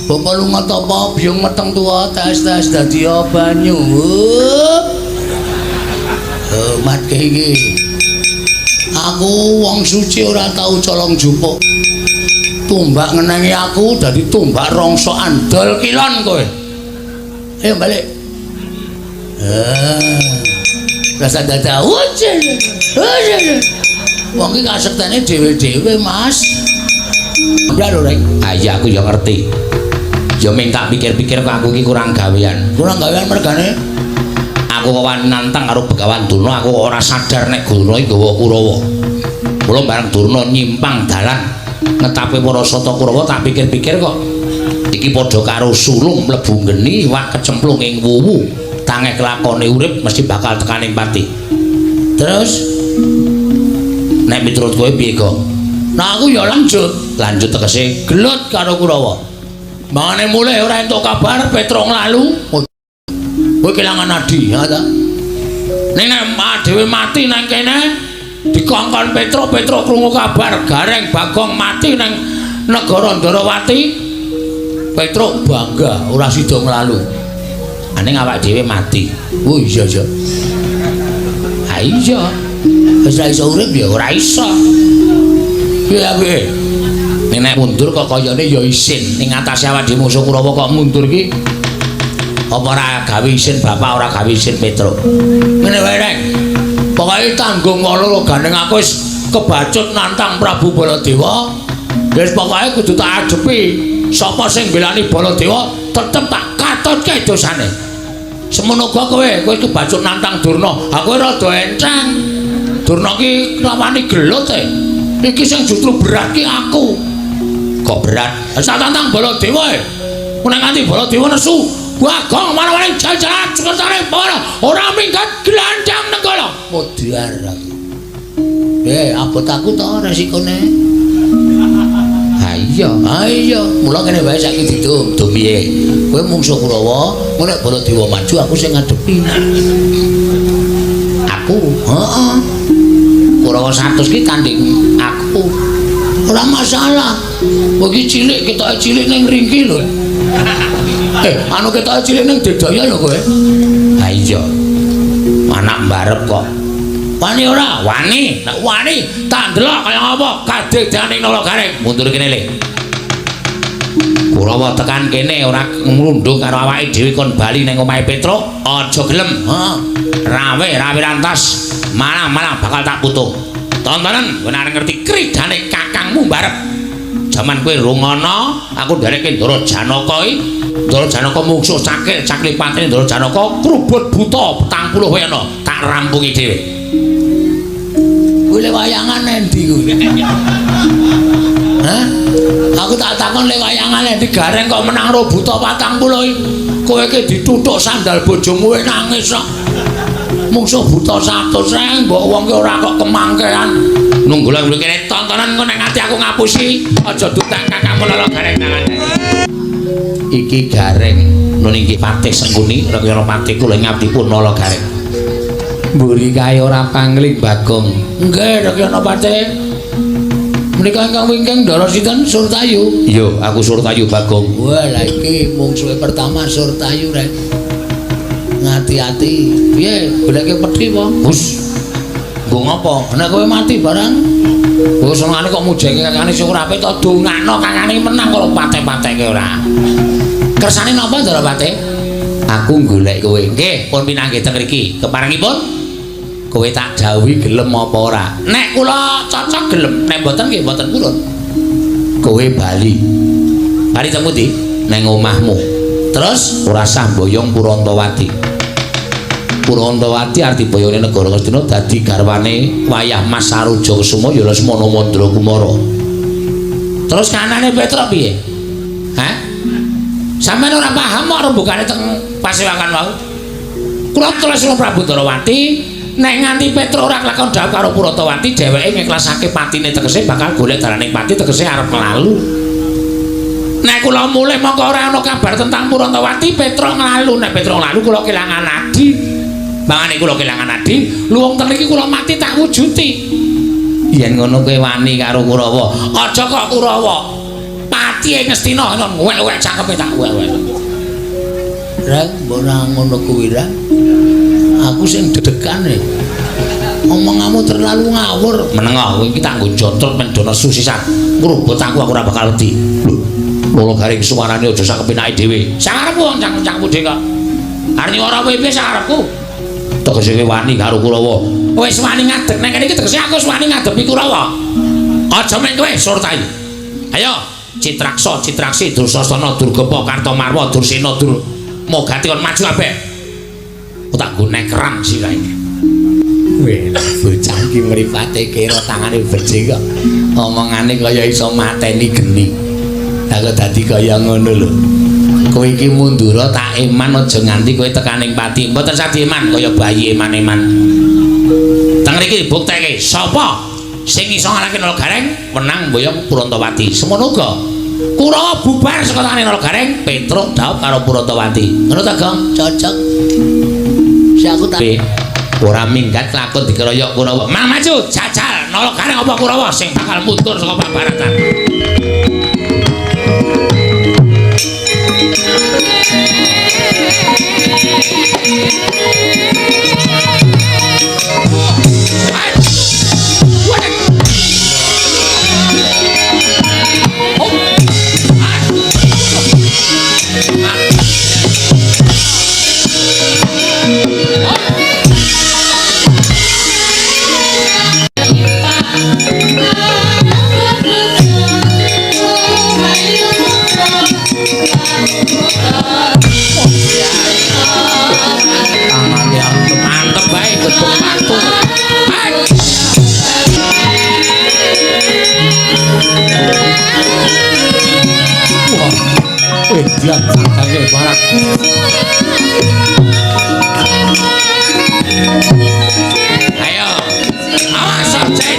Bapak lunga topo biung meteng tua tes dadi banyu. Mat iki. Aku wong suci ora tau colong jupuk. Tumbak ngenengi aku dadi tumbak rongso andol kilon kowe. Ayo balik. Rasa dada ujen. Wong iki kasektene dhewe-dhewe, Mas. Bener ora? Ah iya aku ya ngerti. Ya ming tak pikir-pikir kok aku iki kurang gawean. Kurang gawean mergane. Aku wani nantang karo Begawan Durna, aku ora sadar nek Durna iki nggawa Kurawa. Mula bareng Durna nyimpang dalan ngetape para sata Kurawa tak pikir-pikir kok iki padha karo sulung mlebu geni iwak kecemplung ing wuwu. Tangeh kelakone urip mesti bakal tekaning pati. Terus nek miturut kowe piye, Kok? nah aku ya lanjut Tegese gelut karo Kurawa. Mangane mulai ora entuk kabar Petro nglalu. Kowe kelangan adi, ya ta? Ning nek dhewe mati nang kene dikongkon Petro krungu kabar Gareng Bagong mati nang negara Ndarawati. Petro bangga ora sida nglalu. aning awak dhewe mati. Oh iya iya. Ha iya. Wis ra iso urip ya ora iso. Piye Nek mundur kok kayane ya isin ning atase awak dhewe musuh Kurawa kok mundur ki. Apa ora gawe isin bapak ora gawe isin Petro. Ngene wae rek. Pokoke tanggung loro gandeng aku wis kebacut nantang Prabu Baladewa. Wis pokoke kudu tak adepi. Sapa sing belani Baladewa tetep tak katutke dosane. Semono kowe kebacut nantang Durna. Aku rada encang. Durna ki lawani gelut e. Iki sing justru berat ki aku. Kok berat? Sak tantang Baladewa e. Nek nganti Baladewa nesu, Bagong mana-mana jajaran sekretare para ora minggat glandang nenggala. Modar aku. Abot aku to resikone. Ha iya. Ha iya, mula kene wae saiki didum. Dum piye? Kowe mungsuh Kurawa, nek Baladewa maju aku sing ngadepi. Aku, Heeh. Kurawa 100 ki tanding aku. Ora masalah. Kowe iki cilik, ketoke cilik ning ringki lho. Anu ketoke cilik ning Dedaya lho kowe. Ha iya. Anak mbarep kok. Wani ora? Wani. Nek wani tak ndelok kaya apa kadedaning Nala Gareng. Mundur kene le. Kurawa tekan kene ora ngrundung karo awake dhewe kon bali ning omahe Petro. Aja gelem. Heeh. Rawe rantas. Malang bakal tak putung. Tontonan kowe arep ngerti kridane kakangmu mbarep. Jaman kowe rungono, aku ndereke Ndara Janaka iki. Ndara Janaka mungsuh cakil patine Ndara Janaka krubut buta 40 wena tak rampungi dhewe. Kowe le wayangan endi kuwi? Hah? Aku tak takon le wayangan endi Gareng kok menang ro buta 40 iki. Kowe iki dituthuk sandal bojomu nangis kok. Mungsuh buta 100 mbok wong ki ora kok kemangkean. Nunggulan mriki kene tontonan kok nek ati aku ngapusi aja dutak kakangmu Nala Gareng tangan. Iki Gareng nuninggi Patih Sengkuni rekyana Patih kula ngabdipun Nala Gareng. Mburi kae ora pangling Bagong. Nggih, rekyana Patih. Menika ingkang wingking Ndara sinten Surtayu. Iya, aku Surtayu Bagong. Wah, lah iki mungsuhe pertama Surtayu rek. Ngati-ati. Piye, goleke pedhi apa? Hus. Nggo ngopo? Nek kowe mati barang. Kowe senengane kok mujenge kakane sing ora apik to dongakno kakane menang karo pateh-patehke ora. Kersane napa Ndara Patih? Aku golek kowe. Nggih, pun pinanggih teng mriki. Keparengipun kowe tak jawuhi gelem apa ora? Nek kula cocok gelem, nek mboten nggih mboten purun. Kowe bali. Bali teng pundi? Nang omahmu. Terus Ora sah mboyong Purantawati. Purantawati arti boyone negara Ngastina dadi garwane wayah Mas Saroja Kusuma ya Lesmana Mandra Kumara. terus kanane Petro piye? Hah? Sampeyan ora paham kok rembugane teng pasewakan wau. Kula tresna Prabu Ndarawati, nek nganti Petro ora kelakon dhawuh karo Purantawati, dheweke ngiklasake patine tegese bakal golek dalaning pati tegese arep nglalu. Nek kula mulih mongko ora ana kabar tentang Purantawati, Petro nglalu. Nek Petro nglalu kula kelangan adi. Mangane kula kelangan adi, luwung teng iki kula mati tak wujuti. Yen ngono kowe wani karo Kurawa. Aja kok Kurawa. Pati patihe Ngastina ngwek-wek cangkepe tak wek-wek. Reng, mbok ora ngono kuwi, Reng. Aku sing dedekane. Omonganmu terlalu ngawur. Menengo, kowe iki tak nggo jontrot mendono susisan. Ngrubut aku ora bakal wedi. Lho, garing suarane aja sak kepenake dhewe. Sakarepku wong cangkemmu dhewe kok. Arep nyuara kowe piye sakarepku? Tegese kowe wani karo Kurawa. Wis wani ngadeg nek kene iki tegese aku wis wani ngadepi Kurawa. Aja men kowe Surtai. Ayo, Citraksa, Citraksi, Dursasana, Durgapa, Kartamarwa, Dursena, Mogati kon maju kabeh. Aku tak nggo nekram sirahe. Weh, bocah iki mripate kira tangane beje kok. Omongane kaya iso mateni geni. Lah kok dadi kaya ngono lho. Kowe iki mundura tak eman aja nganti kowe tekaning pati. Mboten sadi eman kaya bayi eman-eman. Teng mriki bukteke sapa sing iso ngalahke Nalagareng menang mboyong Purantawati. Semono uga Kurawa bubar saka tangane Nalagareng, Petruk dhaup karo Purantawati. Ngono ta, Gong? Cocok. Si aku tak ora minggat lakon dikeroyok Kurawa. Mang maju jajal Nalagareng apa Kurawa sing bakal mundur saka pabaratan. Diam sakake barat. Ayo. Awas joge.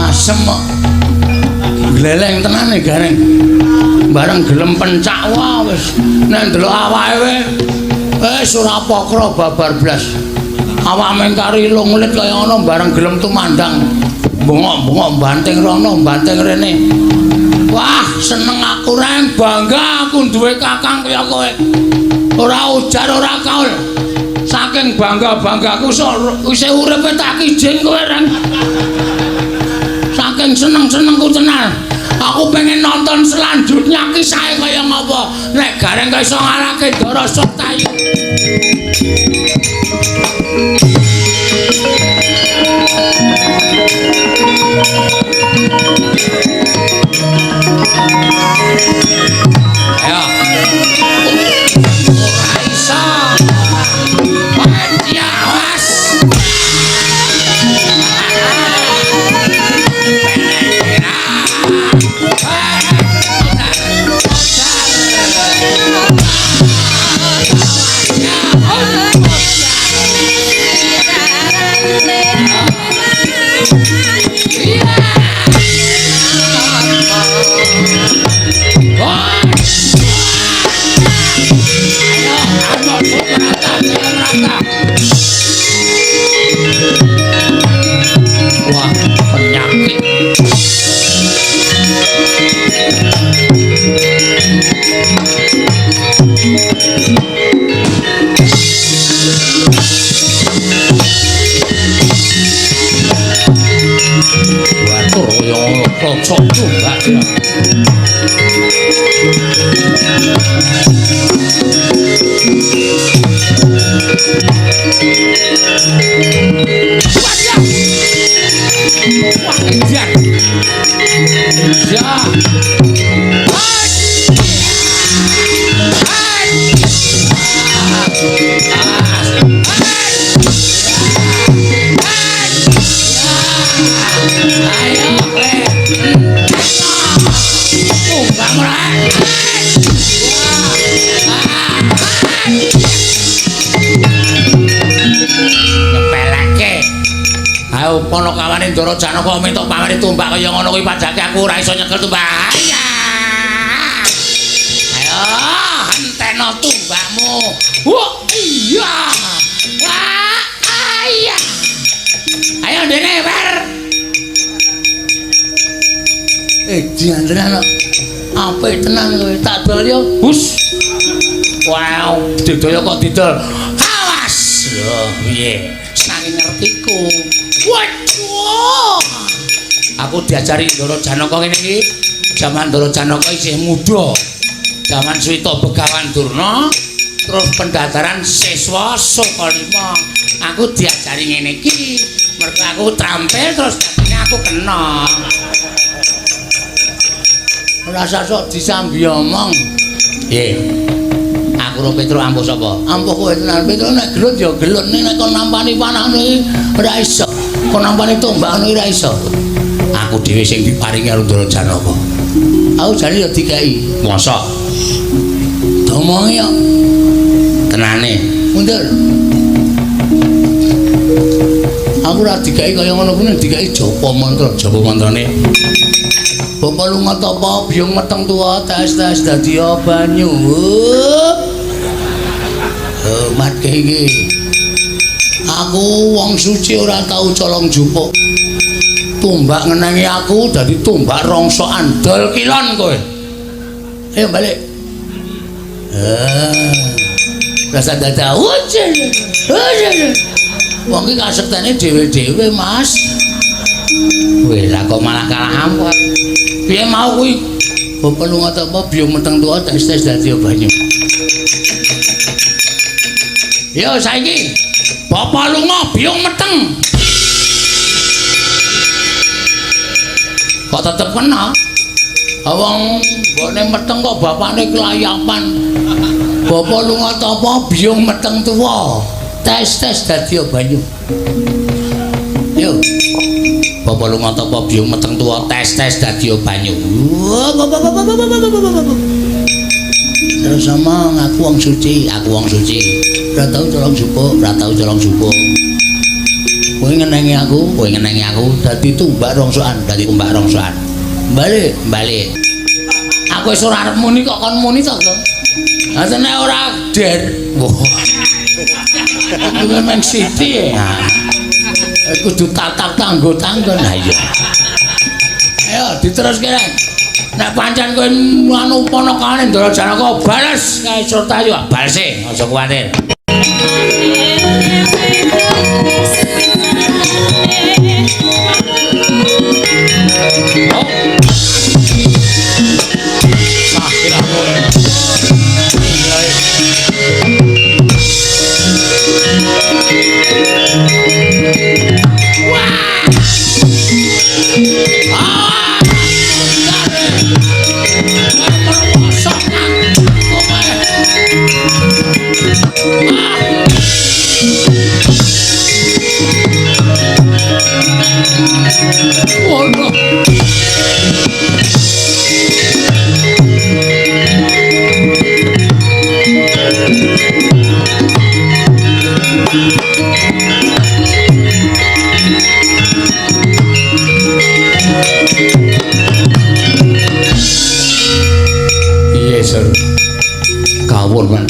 Asem kok. Gleleng tenane Gareng. Bareng gelem pencak wae wis. Nek ndelok awake wis ora pokro babar blas. Awak mengkari lunglit kaya ngono bareng gelem tumandang. Bengok-bengok banting rono, banting rene. Wah, seneng aku Reng, bangga aku duwe kakang kaya kowe. Ora ujar ora kaul. Saking bangga-banggaku isih uripe tak kijing kowe Reng. Saking seneng-senengku tenan. Aku pengen nonton selanjutnya kisahnya kaya ngapa. Nek Gareng kaya iso ngalahke Ndara Surtai. Ayo. Aisyah. Awas. Wah, penyakit. Watur yang cocok juga dia. Wah, kejar. Ya. Ayo, tumbang mulai. Nyepelake. Ayo Panakawane Ndara Janaka minta pamrih tumbak kaya ngono kuwi padake aku ora iso nyekel tumbak. Ayo. pateno tumbakmu. Wah, iya. Wah, iya. Ayo dene, Wer. Jangan apik tenan kowe tak dol yo. Hus. Wow, didol kok didol. Awas. Lho, piye? Saking ngertiku. Waduh. Aku diajari Ndara Janaka ngene iki. Jaman Ndara Janaka isih muda. Jaman Suwita Begawan Durna, terus pendataran siswa Sukalima. Aku diajari ngene iki. Mergo aku trampil terus dadine aku kena. Ora sok disambi omong. Aku ro Petro ampuh sapa? Ampuh kowe tenan. Petro nek gelut ya gelut, nek kon nampani panahmu iki ora iso. Kon nampani tombakmu ora iso. Aku dhewe sing diparingi karo Ndara Janaka. Aku jane ya dikai. Mosok. Domongi yo. Tenane. Mundur. Aku ora dikai kaya ngono kuwi dikai japa mantrane. Bapak lunga tapa biyong meteng tuwa tes dadi banyu. Matke iki. Aku wong suci ora tau colong jupuk. Tumbak ngenengi aku dadi tumbak rongsokan dol kilon kowe. Ayo balik. Rasa dada ujen. Wong iki kasektene dhewe-dhewe, Mas. Kowe lah kok malah kalah ampun. Piye mau kuwi? Bapak lunga tapa biyong meteng tuwa tes dadi banyu. Yo saiki bapak lunga biyong meteng. Kok tetep kena? Wong mbokne meteng kok bapakne kelayapan. Bapak lunga tapa biyong meteng tuwa tes dadi banyu. Yo. Bapak lunga tapa biyong meteng tuwa tes dadi banyu. Terus sama aku wong suci. Ora tau colong jupuk. Kowe ngenengi aku dadi tumbak rongsokan. Balik. Aku wis ora arep muni kok kon muni to, Kang. Ha nek ora der. Kuwi memang siti ya. Kudu tatak tanggo-tanggon. Ha iya. Ayo diteruske rek. Nek pancen kowe anu panakane Ndara Janaka bales kae Surtayu, balese aja kuwatir. Kawon man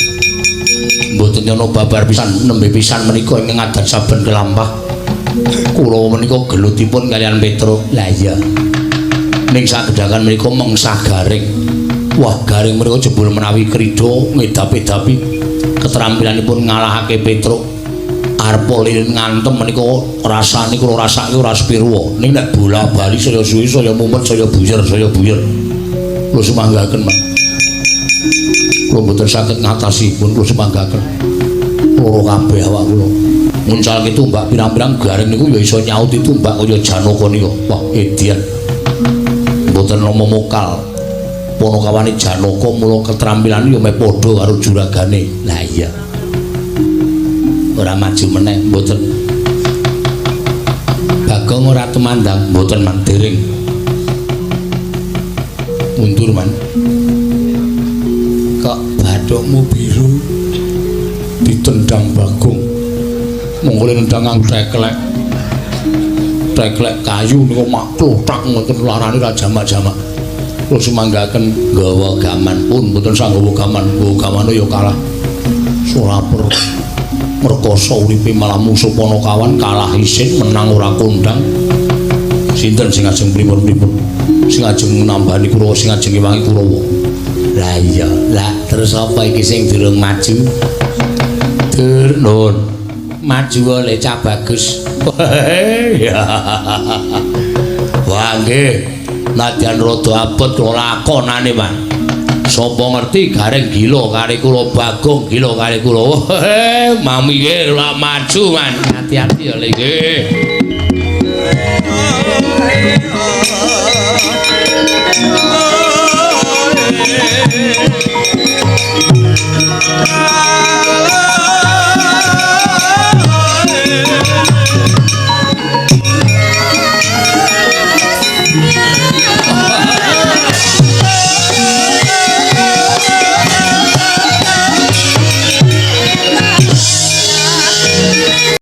mboten nyono babar pisan nembe pisan menika ing ngadat saben kelampah kula menika gelutipun kalian Petro. Lah iya ning sagedhakan menika mengsah garing. Wah garing menika jebul menawi krida ngedapi-dapi keterampilanipun ngalahake Petro. Arep lilin ngantem menika rasane kula rasake ora sepiro ning nek bola bali saya suwi saya mumet saya buyer kula semanggaken man. Kula mboten saged ngatasipun kula semanggaken. Loro kabeh awak kula. Muncalke tumbak pirang-pirang garing niku ya iso nyauti tumbak kaya Janaka nika. Wah, edian. Mboten nama mokal. Panakawane Janaka mula keterampilan ya meh padha karo juragane. Lah iya. Ora maju meneh mboten. Bagong ora tumandang mboten mandering. Mundur man. Kok bathukmu biru ditendang Bagong. Monggo nendang teklek. Teklek kayu niku mak klothak ngoten larane ra jamak-jamak. kula sumanggaken nggawa gaman pun mboten sanggawa gaman ya kalah suraper merkoso uripe malah musuh Panakawan kalah isin menang ora kondang sinten sing ajeng pripun-pripun sing ajeng nambani Kurawa sing ajeng ngewangi Kurawa lah iya lah terus apa iki sing durung maju dur nun maju oleh Cak Bagus wah nggih nadyan rada abot kula lakonane man sapa ngerti gareng gila kali kula Bagong gila kali kula mami nggih lah maju man hati-hati ya nggih